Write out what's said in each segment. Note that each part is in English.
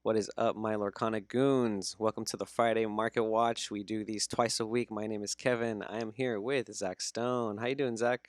What is up, my Lorcana Goons? Welcome to the Friday Market Watch. We do these twice a week. My name is Kevin. I am here with Zach Stone. How you doing, Zach?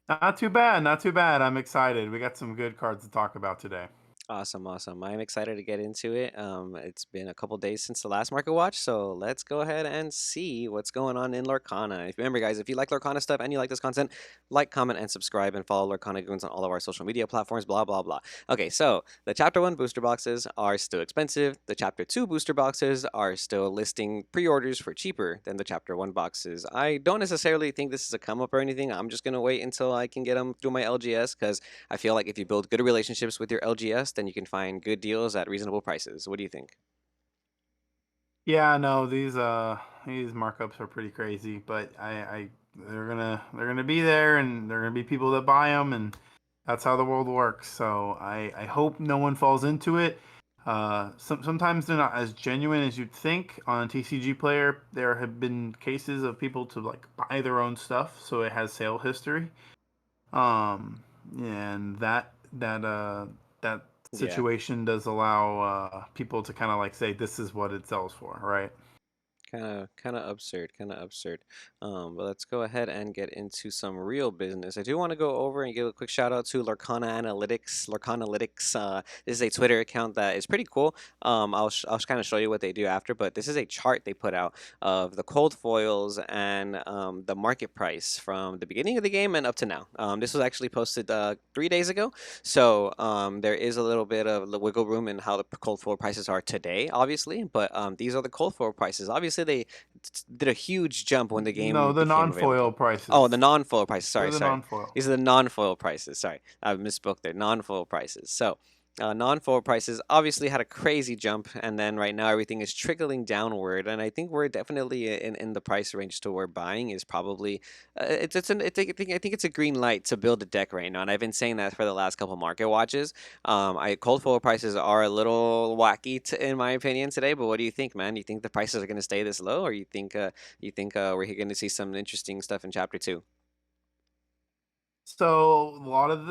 Not too bad, not too bad. I'm excited. We got some good cards to talk about today. Awesome, awesome. I'm excited to get into it. It's been a couple days since the last Market Watch, so let's go ahead and see what's going on in Lorcana. Remember, guys, if you like Lorcana stuff and you like this content, like, comment, and subscribe, and follow Lorcana Goons on all of our social media platforms, blah, blah, blah. Okay, so the Chapter 1 booster boxes are still expensive. The Chapter 2 booster boxes are still listing pre-orders for cheaper than the Chapter 1 boxes. I don't necessarily think this is a come-up or anything. I'm just going to wait until I can get them through my LGS, because I feel like if you build good relationships with your LGS, then you can find good deals at reasonable prices. What do you think? Yeah, no, these markups are pretty crazy, but I they're gonna be there, and they're gonna be people that buy them, and that's how the world works. So I hope no one falls into it. Sometimes they're not as genuine as you'd think. On TCG Player, there have been cases of people to like buy their own stuff, so it has sale history. And that Yeah. situation does allow people to kind of like say this is what it sells for, right? Kind of absurd, kind of absurd. But let's go ahead and get into some real business. I do want to go over and give a quick shout out to Lorcana Analytics. Lorcana Analytics. This is a Twitter account that is pretty cool. I'll kind of show you what they do after, but this is a chart they put out of the cold foils and the market price from the beginning of the game and up to now. This was actually posted 3 days ago, so there is a little bit of wiggle room in how the cold foil prices are today, obviously. But these are the cold foil prices. Obviously, they did a huge jump when the game No, the became non-foil available. Oh, the prices. non-foil prices. They're Sorry, the sorry. non-foil. These are the non-foil prices. Sorry, I misspoke there. Non-foil prices. So, non-foil prices obviously had a crazy jump, and then right now everything is trickling downward. And I think we're definitely in the price range to where buying is probably I think it's a green light to build a deck right now. And I've been saying that for the last couple market watches. I cold foil prices are a little wacky in my opinion today. But what do you think, man? You think the prices are going to stay this low, or you think we're going to see some interesting stuff in Chapter 2? So a lot of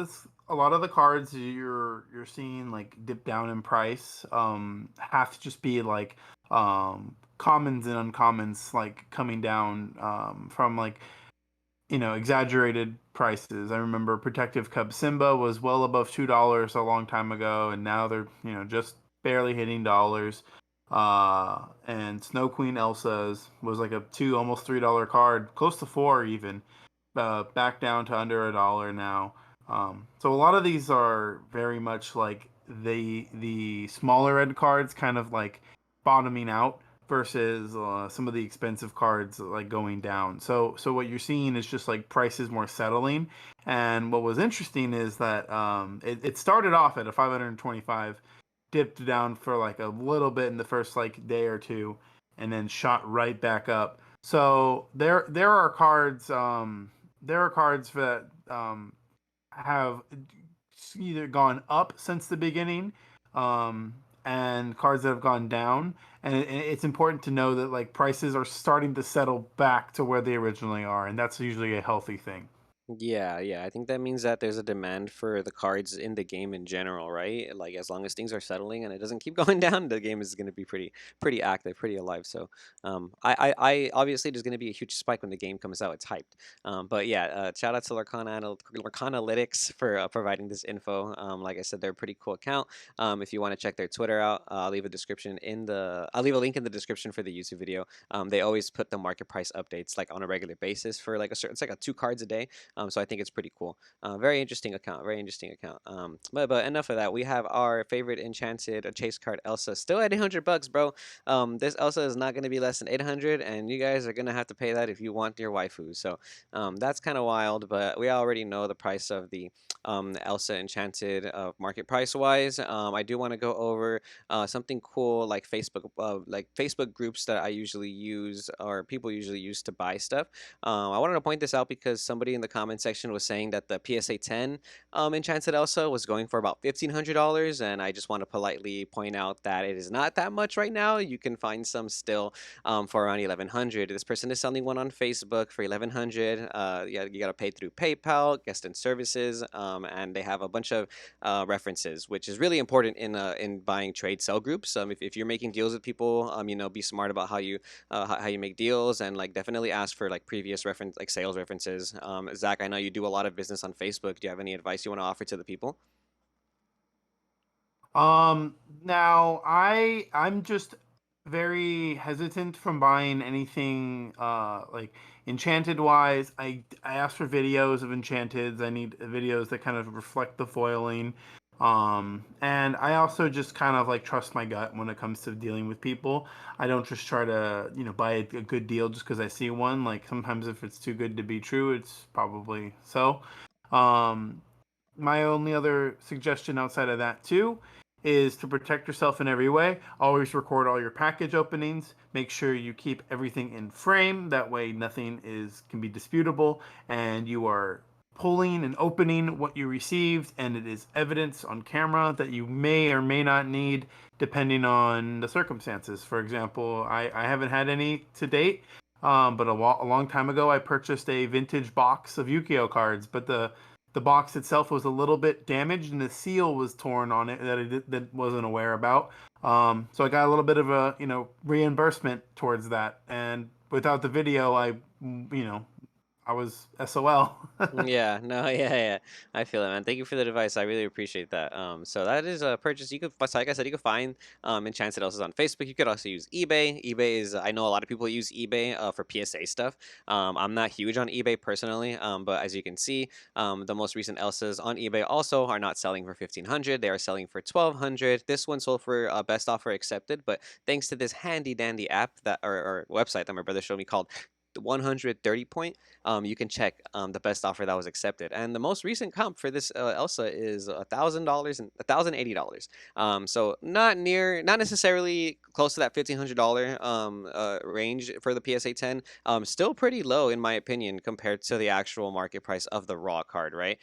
the cards you're seeing like dip down in price have to just be like commons and uncommons like coming down from like exaggerated prices. I remember Protective Cub Simba was well above $2 a long time ago, and now they're just barely hitting dollars. And Snow Queen Elsa's was like a almost $3 card, close to four even. Back down to under $1 now. So a lot of these are very much like the smaller end cards, kind of like bottoming out versus some of the expensive cards like going down. So what you're seeing is just like prices more settling. And what was interesting is that it started off at a 525, dipped down for like a little bit in the first like day or two, and then shot right back up. So there are cards that have either gone up since the beginning, um, and cards that have gone down. And it's important to know that like prices are starting to settle back to where they originally are, and that's usually a healthy thing. Yeah, yeah. I think that means that there's a demand for the cards in the game in general, right? Like as long as things are settling and it doesn't keep going down, the game is going to be pretty active, pretty alive. So, I obviously there's going to be a huge spike when the game comes out. It's hyped. But yeah, shout out to Lorcanalytics for providing this info. Like I said, they're a pretty cool account. If you want to check their Twitter out, I'll leave a link in the description for the YouTube video. They always put the market price updates like on a regular basis for like a certain, it's like a two cards a day. So I think it's pretty cool. Very interesting account. Very interesting account. But enough of that. We have our favorite enchanted chase card Elsa still at 800 bucks, bro. This Elsa is not going to be less than 800, and you guys are going to have to pay that if you want your waifu. So that's kind of wild, but we already know the price of the Elsa Enchanted market price wise. I do want to go over something cool like Facebook groups that I usually use or people usually use to buy stuff. I wanted to point this out because somebody in the comment section was saying that the PSA 10 Enchanted Elsa was going for about $1,500, and I just want to politely point out that it is not that much right now. You can find some still for around 1,100. This person is selling one on Facebook for 1,100. Yeah, you gotta pay through PayPal, guest and services, and they have a bunch of references, which is really important in buying trade sell groups. If you're making deals with people, be smart about how you make deals, and like definitely ask for like previous reference, like sales references. Zach, I know you do a lot of business on Facebook. Do you have any advice you want to offer to the people? Um, Now I'm just very hesitant from buying anything like enchanted wise. I ask for videos of enchanteds. I need videos that kind of reflect the foiling. And I also just kind of like trust my gut when it comes to dealing with people. I don't just try to, buy a good deal just because I see one. Like sometimes if it's too good to be true, it's probably so. Um, my only other suggestion outside of that too is to protect yourself in every way. Always record all your package openings. Make sure you keep everything in frame. That way nothing is can be disputable and you are pulling and opening what you received and it is evidence on camera that you may or may not need depending on the circumstances. For example, I haven't had any to date, but a long time ago I purchased a vintage box of Yu-Gi-Oh cards, but the box itself was a little bit damaged and the seal was torn on it that wasn't aware about. So I got a little bit of a reimbursement towards that, and without the video, I was SOL. Yeah, no, yeah. I feel it, man. Thank you for the advice. I really appreciate that. So that is a purchase you could, so like I said, you could find Enchanted Elsa's on Facebook. You could also use eBay. eBay is, I know a lot of people use eBay for PSA stuff. I'm not huge on eBay personally, but as you can see, the most recent Elsas on eBay also are not selling for 1,500. They are selling for 1,200. This one sold for best offer accepted, but thanks to this handy dandy app that or website that my brother showed me called the 130 point, you can check the best offer that was accepted. And the most recent comp for this Elsa is $1,000 and $1,080. So not necessarily close to that $1,500 range for the PSA 10. Still pretty low in my opinion compared to the actual market price of the raw card, right?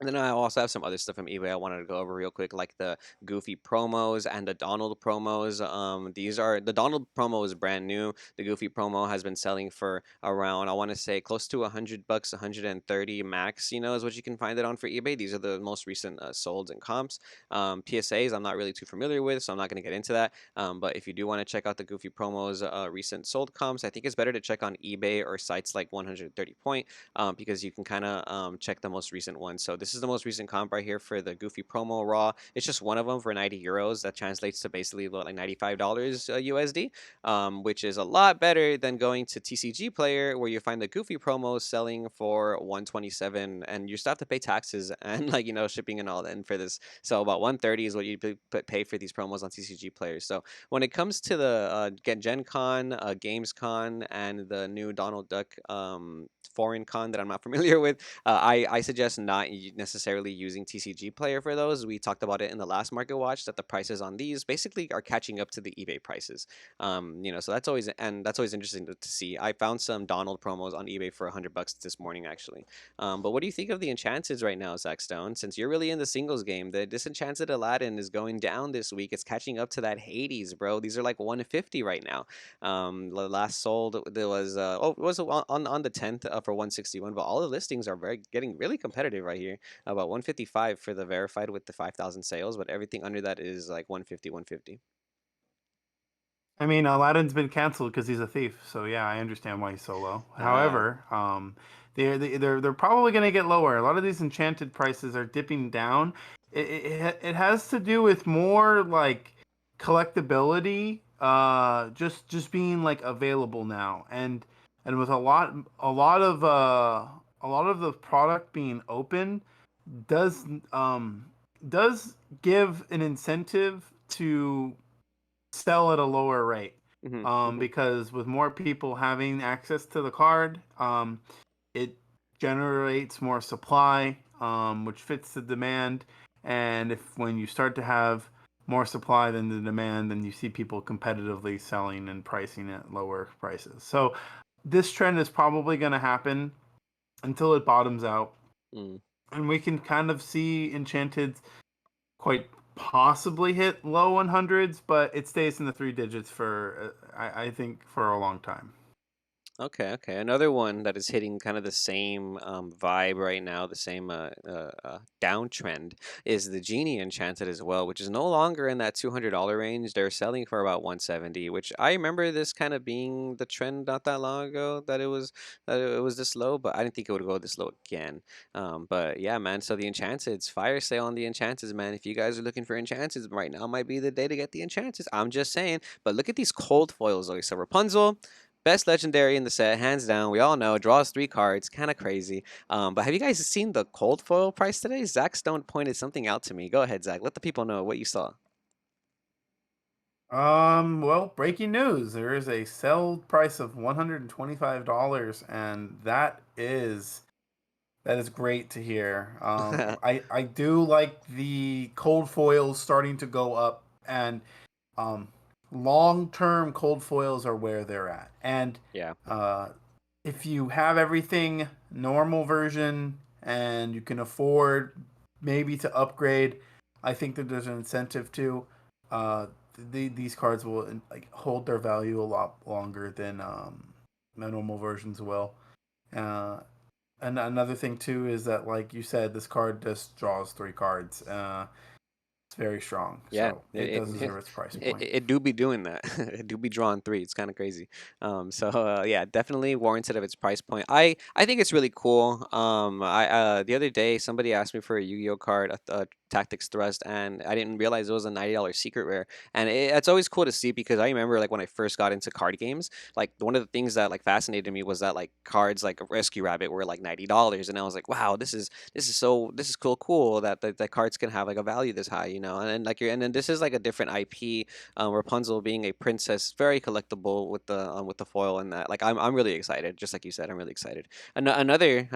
And then I also have some other stuff from eBay I wanted to go over real quick, like the Goofy promos and the Donald promos. These are the Donald promo is brand new. The Goofy promo has been selling for around, I want to say, close to $100, 130 max. Is what you can find it on for eBay. These are the most recent solds and comps. PSAs I'm not really too familiar with, so I'm not going to get into that. But if you do want to check out the Goofy promos, recent sold comps, I think it's better to check on eBay or sites like 130 Point, because you can kind of check the most recent one. So this is the most recent comp right here for the Goofy promo raw. It's just one of them for 90 euros. That translates to basically like $95 USD, which is a lot better than going to TCG Player where you find the Goofy promos selling for 127, and you still have to pay taxes and like shipping and all that. And for this, so about 130 is what you pay for these promos on TCG Player. So when it comes to the Gen Con, Games Con, and the new Donald Duck foreign con that I'm not familiar with, I suggest not necessarily using TCG Player for those. We talked about it in the last Market Watch that the prices on these basically are catching up to the eBay prices. So that's always interesting to see. I found some Donald promos on eBay for $100 this morning actually. But what do you think of the Enchanteds right now, Zach Stone? Since you're really in the singles game, the Disenchanted Aladdin is going down this week. It's catching up to that Hades, bro. These are like 150 right now. The last sold there was it was on the 10th for 161, but all the listings are very getting really competitive right here. About 155 for the verified with the 5,000 sales, but everything under that is like 150, 150. I mean, Aladdin's been canceled because he's a thief. So yeah, I understand why he's so low. Uh, However, they're probably going to get lower. A lot of these enchanted prices are dipping down. It has to do with more like collectability, just being like available now, and with a lot of the product being open does um does give an incentive to sell at a lower rate. hmm hmm Because with more people having access to the card, it generates more supply, which fits the demand. And if when you start to have more supply than the demand, then you see people competitively selling and pricing at lower prices. So this trend is probably going to happen until it bottoms out, Mm. and we can kind of see Enchanted quite possibly hit low 100s, but it stays in the three digits for I think for a long time. Okay, okay. Another one that is hitting kind of the same vibe right now, the same downtrend, is the Genie Enchanted as well, which is no longer in that $200 range. They're selling for about 170, which I remember this kind of being the trend not that long ago that it was this low, but I didn't think it would go this low again. But yeah, man. So the Enchanteds, fire sale on the Enchanteds, man. If you guys are looking for Enchanteds right now, might be the day to get the Enchanteds. I'm just saying. But look at these cold foils, though. So Rapunzel. Best legendary in the set, hands down. We all know draws 3 cards, kind of crazy. But have you guys seen the cold foil price today? Zach Stone pointed something out to me. Go ahead, Zach. Let the people know what you saw. Well, breaking news. There is a sell price of $125, and that is great to hear. I do like the cold foils starting to go up, and um, long term cold foils are where they're at. And Yeah, uh, if you have everything normal version and you can afford maybe to upgrade, I think that there's an incentive to. These cards will like hold their value a lot longer than the normal versions will. Uh, and another thing too is that, like you said, this card just draws 3 cards. It's very strong, yeah, so it does deserve its price it, point. it do be doing that. It do be drawing 3. It's kind of crazy. Yeah, definitely warranted of its price point. I think it's really cool. I the other day somebody asked me for a Yu-Gi-Oh card, a Tactics Thrust, and I didn't realize it was a $90 secret rare. And it's always cool to see because I remember like when I first got into card games, like one of the things that like fascinated me was that like cards like Rescue Rabbit were like $90, and I was like, wow, this is cool that the cards can have like a value this high, you know. And then like you're and then this is like a different IP. Rapunzel being a princess, very collectible with the foil and that. Like I'm really excited, just like you said, I'm really excited. Another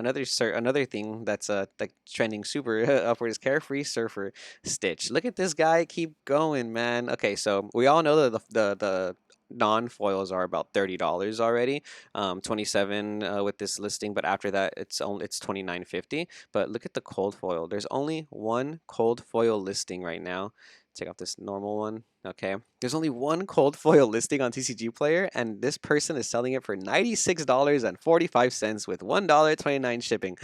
thing that's like trending super upward is Carefree Surfer Stitch. Look at this guy keep going, man. Okay, so we all know that the non-foils are about $30 already, 27 with this listing, but after that it's 29.50. But look at the cold foil. There's only one cold foil listing right now. Take off this normal one. Okay. There's only one cold foil listing on TCG Player, and this person is selling it for $96.45 with $1.29 shipping.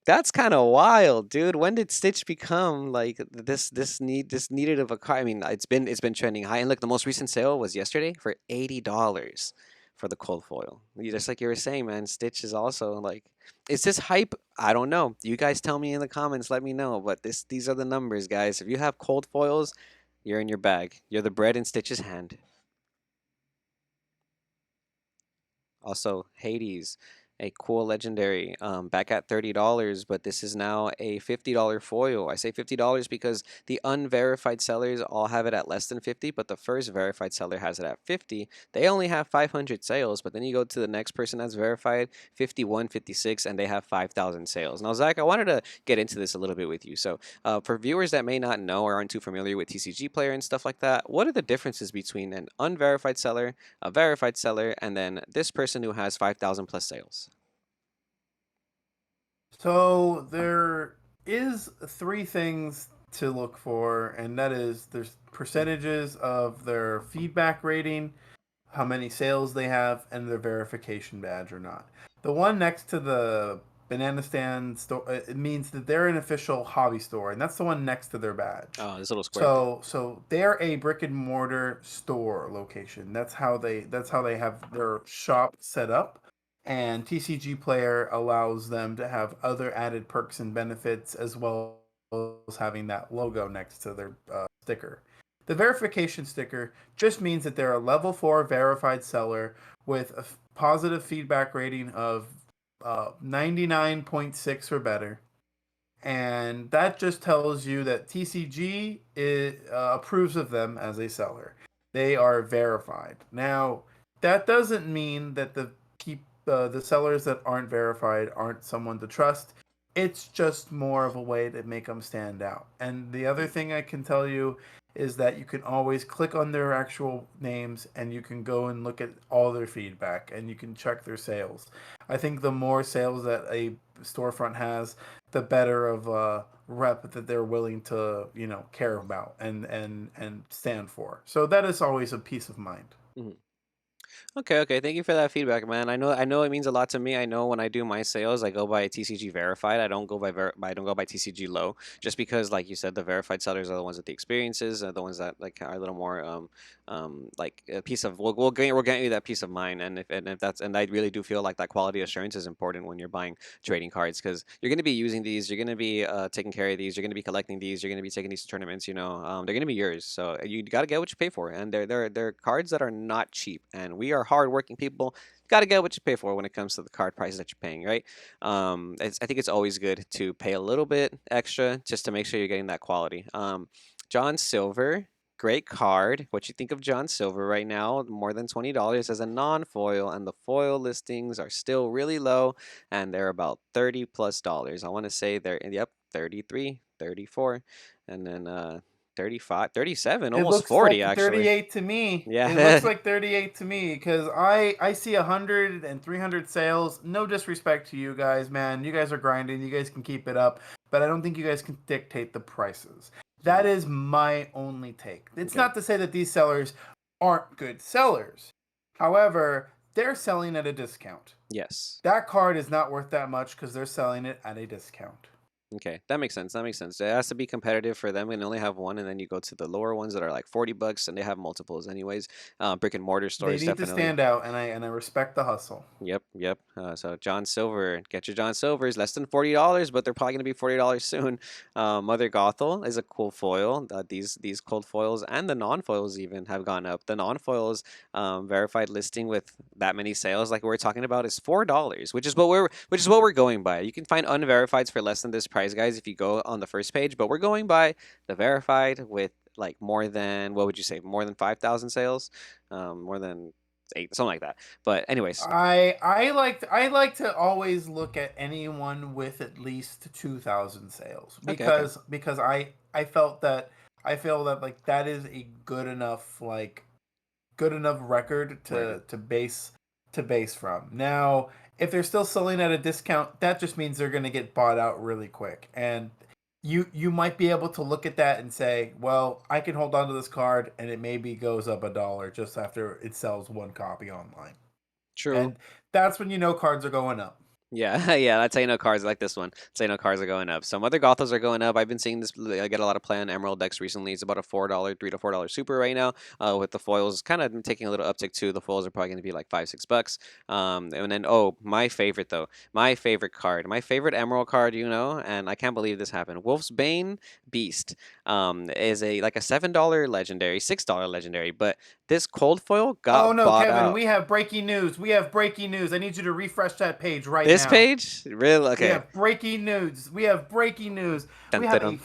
That's kind of wild, dude. When did Stitch become like this needed of a car? I mean, it's been trending high, and look, the most recent sale was yesterday for $80 for the cold foil. Just like you were saying, man, Stitch is also like, is this hype? I don't know. You guys tell me in the comments. Let me know. But these are the numbers, guys. If you have cold foils, you're in your bag. You're the bread in Stitch's hand. Also, Hades, a cool legendary, back at $30, but this is now a $50 foil. I say $50 because the unverified sellers all have it at less than 50, but the first verified seller has it at 50. They only have 500 sales, but then you go to the next person that's verified, 51, 56, and they have 5,000 sales. Now, Zach, I wanted to get into this a little bit with you. So, for viewers that may not know or aren't too familiar with TCG Player and stuff like that, what are the differences between an unverified seller, a verified seller, and then this person who has 5,000 plus sales? So there is 3 things to look for, and that is there's percentages of their feedback rating, how many sales they have, and their verification badge or not. The one next to the banana stand store, it means that they're an official hobby store, and that's the one next to their badge. Oh, this little square thing. So they're a brick and mortar store location. That's how they have their shop set up. And TCG Player allows them to have other added perks and benefits as well as having that logo next to their sticker. The verification sticker just means that they're a level 4 verified seller with a positive feedback rating of 99.6 or better. And that just tells you that approves of them as a seller. They are verified. Now, that doesn't mean that the sellers that aren't verified aren't someone to trust. It's just more of a way to make them stand out. And the other thing I can tell you is that you can always click on their actual names and you can go and look at all their feedback and you can check their sales. I think the more sales that a storefront has, the better of a rep that they're willing to, care about and stand for. So that is always a peace of mind. Mhm. Okay, okay. Thank you for that feedback, man. I know it means a lot to me. I know when I do my sales, I go by TCG verified. I don't go by I don't go by TCG low, just because, like you said, the verified sellers are the ones with the experiences, are the ones that like are a little more like a piece of we'll get you that peace of mind. And if that's and I really do feel like that quality assurance is important when you're buying trading cards because you're going to be using these, you're going to be taking care of these, you're going to be collecting these, you're going to be taking these to tournaments. They're going to be yours, so you got to get what you pay for, and they're cards that are not cheap, and we are hardworking people. Got to get what you pay for when it comes to the card prices that you're paying, right? I think it's always good to pay a little bit extra just to make sure you're getting that quality. John Silver, great card. What you think of John Silver right now? More than $20 as a non-foil, and the foil listings are still really low, and they're about 30 plus dollars. I want to say they're yep, 33, 34, and then 35, 37, It almost looks 40 like actually. 38 to me. It looks Yeah. like 38 to me because I see 100 and 300 sales. No disrespect to you guys, man. You guys are grinding. You guys can keep it up, but I don't think you guys can dictate the prices. That Mhm. is my only take. It's Okay. not to say that these sellers aren't good sellers. However, they're selling at a discount. Yes. That card is not worth that much because they're selling it at a discount. Okay, that makes sense. That makes sense. It has to be competitive for them and only have one, and then you go to the lower ones that are like $40, and they have multiples anyways. Brick and mortar They stores need to definitely. stand out, and I respect the hustle. Yep, yep. So John Silver, get your John Silvers, less than $40, but they're probably gonna be $40 soon. Mother Gothel is a cool foil. These cold foils and the non foils even have gone up. The non foils verified listing with that many sales, like we're talking about, is $4, which is what we're going by. You can find unverifieds for less than this price, guys, if you go on the first page. But we're going by the verified with like more than what would you say, more than 5,000 sales, more than eight, something like that. But anyways. I like to always look at anyone with at least 2,000 sales Okay, okay. because I feel that like that is a good enough record Record. to base from. Now, if they're still selling at a discount, that just means they're going to get bought out really quick. And you might be able to look at that and say, well, I can hold on to this card and it maybe goes up $1 just after it sells one copy online. True. And that's when you know cards are going up. Yeah, yeah, that's how you know cars like this one. That's how you know cars are going up. Some other Gothels are going up. I've been seeing this. I get a lot of play on Emerald decks recently. It's about a $4, $3 to $4 super right now. With the foils, kind of taking a little uptick too. The foils are probably going to be like $5, $6. And then my favorite though, my favorite card, my favorite Emerald card, and I can't believe this happened. Wolf's Bane Beast, is a like a $7 legendary, $6 legendary, but this cold foil Oh got no, bought Kevin, out. we have breaking news. We have breaking news. I need you to refresh that page right This now. page, really? We Okay. have breaking news. We have breaking news. Dun, We dun, have dun.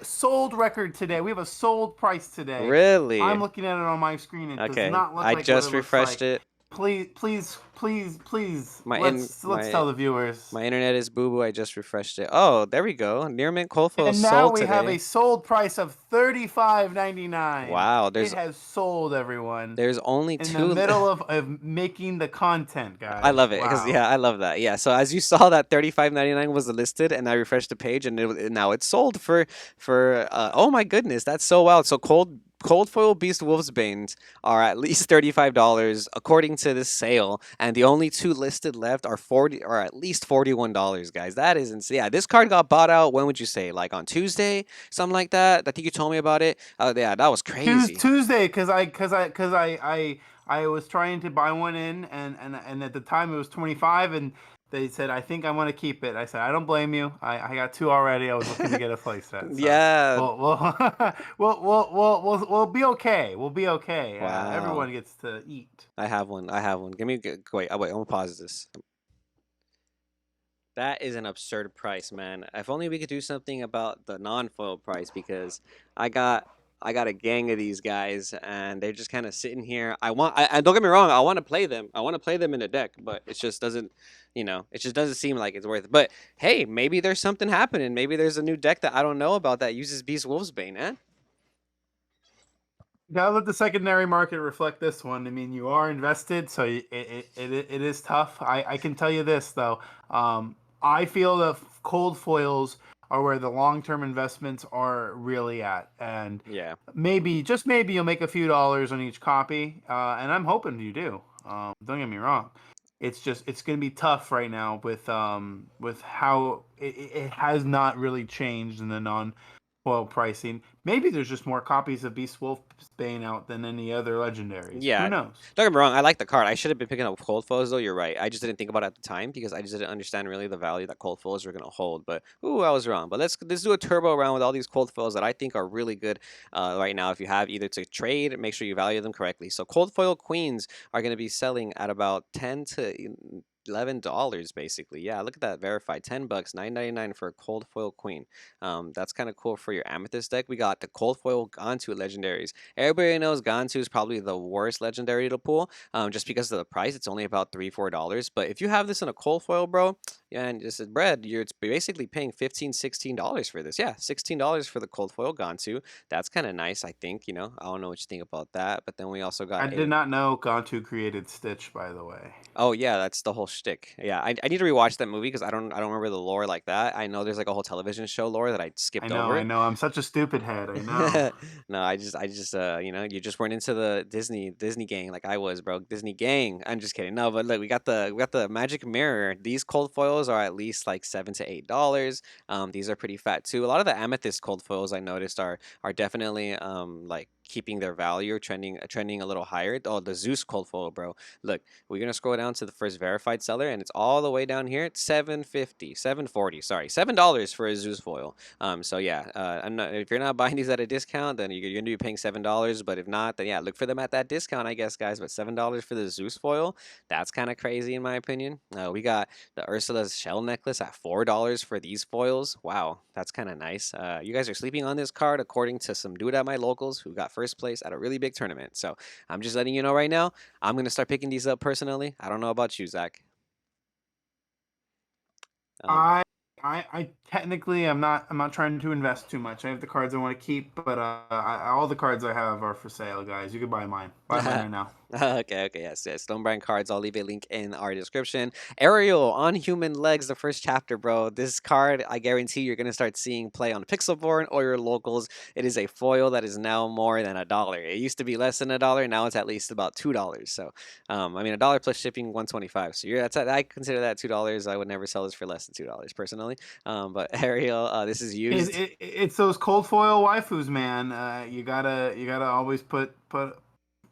a sold record today. We have a sold price today. I'm Really? looking at it on my screen. It does Okay. not look I like what it just looks refreshed like. it. Please, please, please, please. My in Let's my tell the viewers. my internet is boo boo. I just refreshed it. Oh, there we go. Near mint cold foil And now sold we have a today. sold price of $35.99. Wow. It has sold, everyone. There's only In the two. middle of making the content, I guys. love it because Wow. yeah, I love that. Yeah. So as you saw, that 35.99 was listed, and I refreshed the page, and now it's sold for oh my goodness, that's so wild. So cold foil beast wolves banes are at least $35 according to this sale, and the only two listed left are 40 or at least $41, guys. That is insane. Yeah, this card got bought out. When would you say? Like on Tuesday, something like that. I think you told me about it. Yeah, that was crazy. Tuesday, because I was trying to buy one in, and at the time it was 25, and they said I think I want to keep it. I said I don't blame you. I got two already. I was looking to get a playset, so Yeah. we'll we'll be okay. We'll be okay. Wow. Everyone gets to eat. I have one. I have one. Give me. Wait. Wait. I'm gonna pause this. That is an absurd price, man. If only we could do something about the non-foil price because I got I got a gang of these guys, and they're just kind of sitting here. I don't get me wrong, I want to play them. I want to play them in a deck, but it just doesn't, it just doesn't seem like it's worth it. But hey, maybe there's something happening. Maybe there's a new deck that I don't know about that uses Beast Wolfsbane, eh? Gotta let the secondary market reflect this one. I mean, you are invested, so it is tough. I can tell you this though. I feel that cold foils are where the long term investments are really at, and Yeah. maybe just maybe you'll make a few dollars on each copy, and I'm hoping you do. Don't get me wrong. It's just it's going to be tough right now with how it has not really changed in the non foil pricing. Maybe there's just more copies of Beast Wolf Bane out than any other legendaries. Who Yeah. knows? Don't get me wrong, I like the card. I should have been picking up cold foils though, you're right. I just didn't think about it at the time because I just didn't understand really the value that cold foils were gonna hold. But ooh, I was wrong. But let's do a turbo round with all these cold foils that I think are really good right now. If you have either to trade, make sure you value them correctly. So cold foil queens are gonna be selling at about 10 to $11 basically. Yeah, look at that verified. $10, 9.99 for a cold foil queen. That's kind of cool for your amethyst deck. We got the cold foil Gantu legendaries. Everybody knows Gantu is probably the worst legendary to pull, just because of the price. It's only about $3, $4. But if you have this in a cold foil, bro, yeah, and just as bread, you're basically paying $15, $16 for this. Yeah, $16 for the cold foil Gantu. That's kind of nice, I think. I don't know what you think about that. But then we also I got did a. not know Gontu created Stitch, by the way. Oh yeah, that's the whole shtick. Yeah, I need to rewatch that movie because I don't remember the lore like that. I know there's like a whole television show lore that I I skipped know, I over. know. I'm such a stupid head. I know. No, I just, you just weren't into the Disney gang like I was, bro. Disney gang. I'm just kidding. No, but look, we got the magic mirror. These cold foils are at least like $7 to $8. These are pretty fat too. A lot of the amethyst cold foils I noticed are definitely like keeping their value or trending a little higher. Oh, the Zeus cold foil, bro. Look, we're gonna scroll down to the first verified seller, and it's all the way down here at 750, 740. Sorry, $7 for a Zeus foil. So yeah, I'm not. If you're not buying these at a discount, then you're gonna be paying $7. But if not, then yeah, look for them at that discount, I guess, guys. But $7 for the Zeus foil, that's kind of crazy in my opinion. We got the Ursula's shell necklace at $4 for these foils. Wow, that's kind of nice. You guys are sleeping on this card, according to some dude at my locals who got first place at a really big tournament. So I'm just letting you know right now. I'm gonna start picking these up personally. I don't know about you, Zach. Um, I I technically I'm not trying to invest too much. I have the cards I want to keep, but all the cards I have are for sale, guys. You can buy mine. Buy mine right now. Okay, okay, yes, yes. Stonebrand cards. I'll leave a link in our description. Ariel on Human Legs, the first chapter, bro. This card, I guarantee you're gonna start seeing play on Pixelborn or your locals. It is a foil that is now more than $1. It used to be less than $1. Now it's at least about $2. So, I mean, $1 plus shipping, 125. So I consider that $2. I would never sell this for less than $2 personally. But Ariel, this is used. It's those cold foil waifus, man. You gotta always put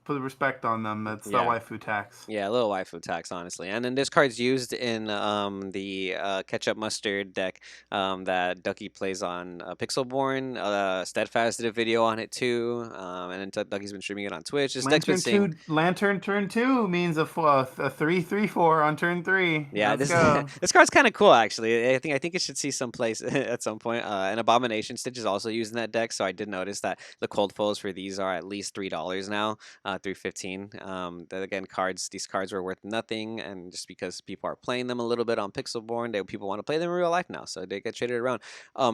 respect on them. That's the Yeah. waifu tax. Yeah, a little waifu tax, honestly. And then this card's used in the ketchup mustard deck that Ducky plays on Pixelborn. Steadfast did a video on it too, and then Ducky's been streaming it on Twitch. This deck's been seeing. Lantern turn two means a 3/3/4 on turn three. Yeah, Let's this go. this card's kind of cool actually. I think it should see some place at some point. An Abomination Stitch is also used in that deck, so I did notice that the cold foils for these are at least $3 now, 3.15. That again, these cards were worth nothing, and just because people are playing them a little bit on Pixelborn, people want to play them in real life now, so they get traded around.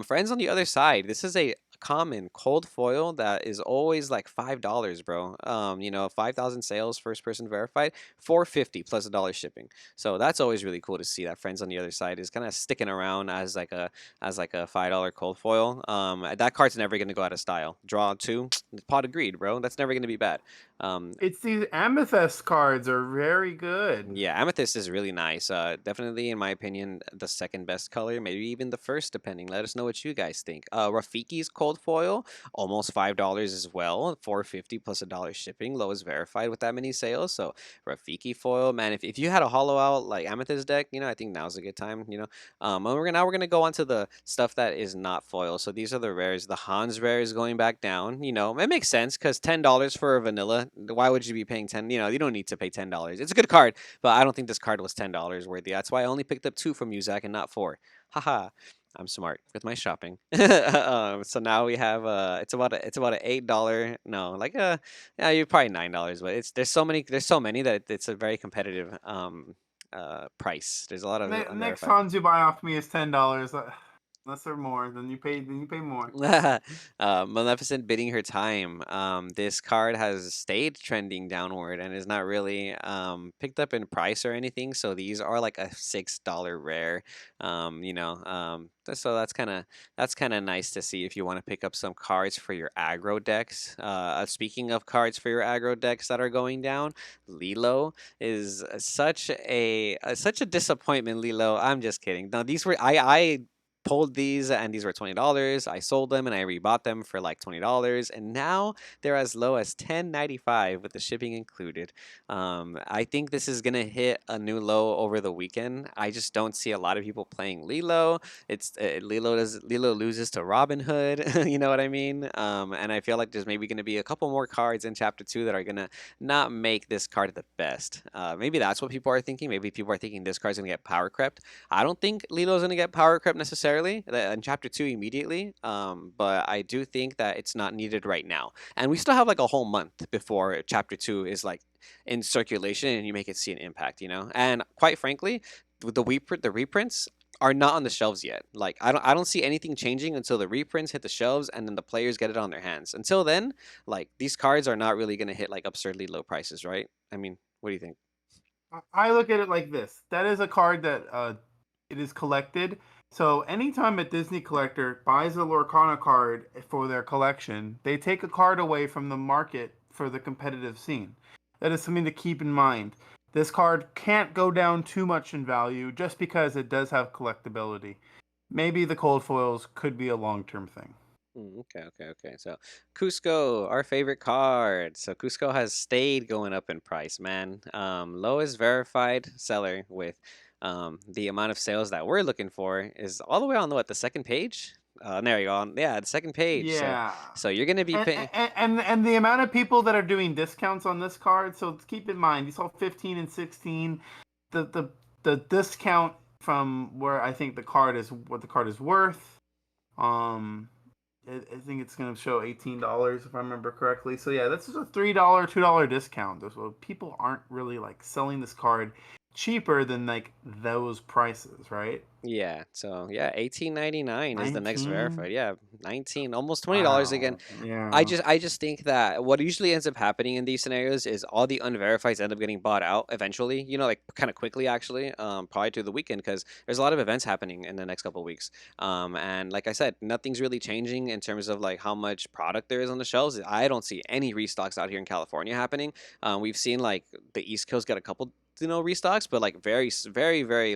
Friends on the other side, this is a common cold foil that is always like $5, bro. 5,000 sales, first person verified, 450 plus $1 shipping. So that's always really cool to see that friends on the other side is kind of sticking around as like a $5 cold foil. That card's never gonna go out of style. Draw two, pot of greed, bro. That's never gonna be bad. Um, It's these amethyst cards are very good. yeah, amethyst is really nice. Definitely, in my opinion, the second best color, maybe even the first, depending. Let us know what you guys think. Rafiki's cold foil, almost $5 as well, 450 plus $1 shipping. Lowest verified with that many sales. So Rafiki foil, man. If you had a hollow out like amethyst deck, I think now's a good time. And now we're gonna go on to the stuff that is not foil. So these are the rares. The Hans rare is going back down. It makes sense because $10 for a vanilla. Why would you be paying 10? You don't need to pay $10. It's a good card, but I don't think this card was $10 worthy. That's why I only picked up two from you, Zach, and not four. Haha. I'm smart with my shopping. So now we have it's about a $8 no like yeah you probably $9, but it's there's so many that it's a very competitive price. There's a lot of Next unverified. ones you buy off me is $10. Unless they're more, then you pay more. Maleficent bidding her time. This card has stayed trending downward and is not really picked up in price or anything. So these are like a $6 rare. So that's kind of nice to see if you want to pick up some cards for your aggro decks. Speaking of cards for your aggro decks that are going down, Lilo is such a disappointment. Lilo, I'm just kidding. No, these were I pulled these and these were $20. I sold them and I rebought them for like $20 and now they're as low as $10.95 with the shipping included. I think this is gonna hit a new low over the weekend. I just don't see a lot of people playing Lilo. Lilo loses to Robin Hood, you know what I mean? And I feel like there's maybe gonna be a couple more cards in chapter 2 that are gonna not make this card the best. Maybe that's what people are thinking. Maybe people are thinking this card's gonna get power crept. I don't think Lilo's gonna get power crept necessarily in chapter 2 immediately, but I do think that it's not needed right now. And we still have like a whole month before chapter 2 is like in circulation and you make it see an impact, you know. And quite frankly, the reprints are not on the shelves yet. Like I don't see anything changing until the reprints hit the shelves and then the players get it on their hands. Until then, like these cards are not really gonna hit like absurdly low prices, right? I mean, what do you think? I look at it like this. That is a card that it is collected. So anytime a Disney collector buys a Lorcana card for their collection, they take a card away from the market for the competitive scene. That is something to keep in mind. This card can't go down too much in value just because it does have collectability. Maybe the cold foils could be a long-term thing. Okay. So Cusco, our favorite card. So Cusco has stayed going up in price, man. Lowest verified seller with the amount of sales that we're looking for is all the way on the second page? There you go. Yeah, the second page. So Yeah. you're gonna be And, paying. and the amount of people that are doing discounts on this card, so keep in mind, you saw 15 and 16. The the the discount from where I think the card is what the card is worth. Um I think it's gonna show $18 if I remember correctly. So yeah, that's just a $3, $2 discount. So people aren't really like selling this card cheaper than like those prices, right? Yeah, so yeah, 18.99 is the next 19. verified. Yeah, 19, almost $20 again. Wow. Yeah. I just think that what usually ends up happening in these scenarios is all the unverifieds end up getting bought out eventually, you know, like kind of quickly actually, probably to the weekend because there's a lot of events happening in the next couple of weeks. And like I said, nothing's really changing in terms of like how much product there is on the shelves. I don't see any restocks out here in California happening. We've seen like the East Coast get a couple restocks, but like very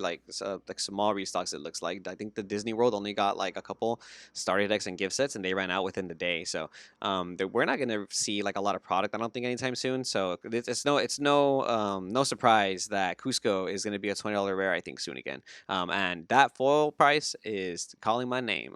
like small restocks. It looks like I think the Disney World only got like a couple starter decks and gift sets, and they ran out within the day. So we're not gonna see like a lot of product. I don't think anytime soon. So no surprise that Cusco is gonna be a $20 rare. I think soon again. And that foil price is calling my name.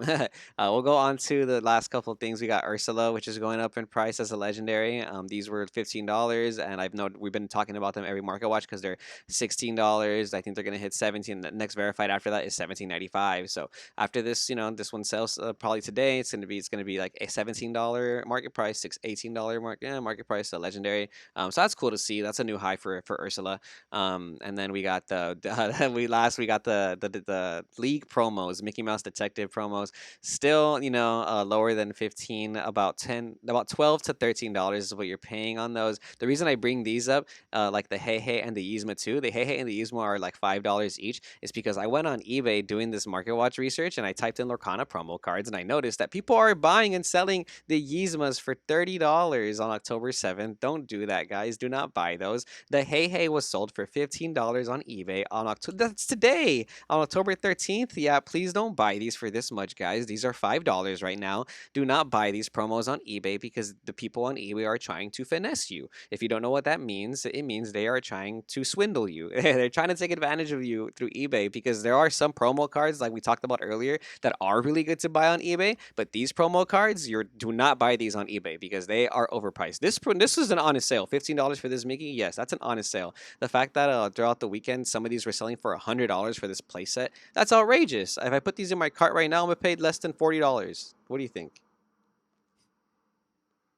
We'll go on to the last couple of things. We got Ursula, which is going up in price as a legendary. These were $15, and I've known we've been talking about them every market watch because they're $16. I think they're gonna hit 17. The next verified after that is 17.95. So after this, you know, this one sells probably today. It's gonna be like a $17 market price, $18 market price, a legendary. So that's cool to see. That's a new high for Ursula. And then we got we got the league promos, Mickey Mouse Detective promos, still lower than 15, about 12 to $13 is what you're paying on those. The reason I bring these up, like the Hey Hey and the Yzma too. The Hey Hey and the Yzma are like $5 each. Is because I went on eBay doing this market watch research and I typed in Lorcana promo cards and I noticed that people are buying and selling the Yzmas for $30 on October 7th. Don't do that, guys. Do not buy those. The Hey Hey was sold for $15 on eBay on October. That's today on October 13th. Yeah, please don't buy these for this much, guys. These are $5 right now. Do not buy these promos on eBay because the people on eBay are trying to finesse you. If you don't know what that means, it means they are trying to swindle you. They're trying to take advantage of you through eBay because there are some promo cards like we talked about earlier that are really good to buy on eBay, but these promo cards, you do not buy these on eBay because they are overpriced. This is an honest sale. $15 for this Mickey, yes, that's an honest sale. The fact that throughout the weekend some of these were selling for $100 for this playset, that's outrageous. If I put these in my cart right now, I'm gonna pay less than $40. What do you think?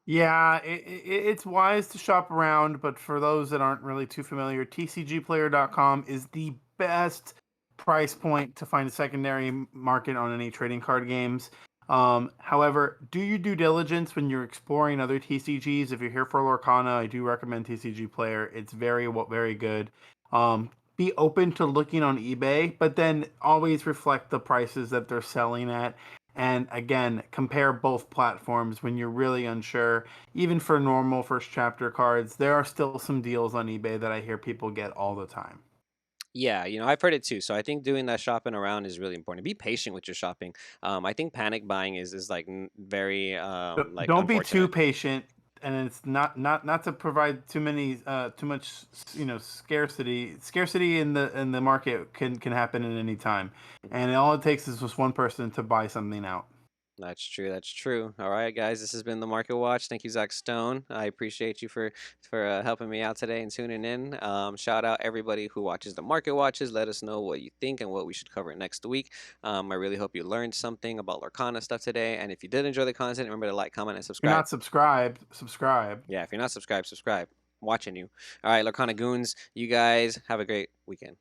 Yeah, it's wise to shop around, but for those that aren't really too familiar, tcgplayer.com is the best price point to find a secondary market on any trading card games. However, do your due diligence when you're exploring other TCGs. If you're here for Lorcana, I do recommend TCG Player. It's very good. Be open to looking on eBay, but then always reflect the prices that they're selling at, and again, compare both platforms when you're really unsure. Even for normal first chapter cards, there are still some deals on eBay that I hear people get all the time. Yeah, I've heard it too. So I think doing that shopping around is really important. Be patient with your shopping. I think panic buying is like very like Don't be too unfortunate. patient, and it's not to provide too much scarcity in the market can happen at any time, Mhm. and all it takes is just one person to buy something out. That's true. That's true. All right, guys. This has been the Market Watch. Thank you, Zach Stone. I appreciate you for helping me out today and tuning in. Shout out everybody who watches the Market Watches. Let us know what you think and what we should cover next week. I really hope you learned something about Lorcana stuff today. And if you did enjoy the content, remember to like, comment, and If you're subscribe. not subscribed, subscribe. Yeah, if you're not subscribed, subscribe. I'm watching you. All right, Lorcana Goons. You guys have a great weekend.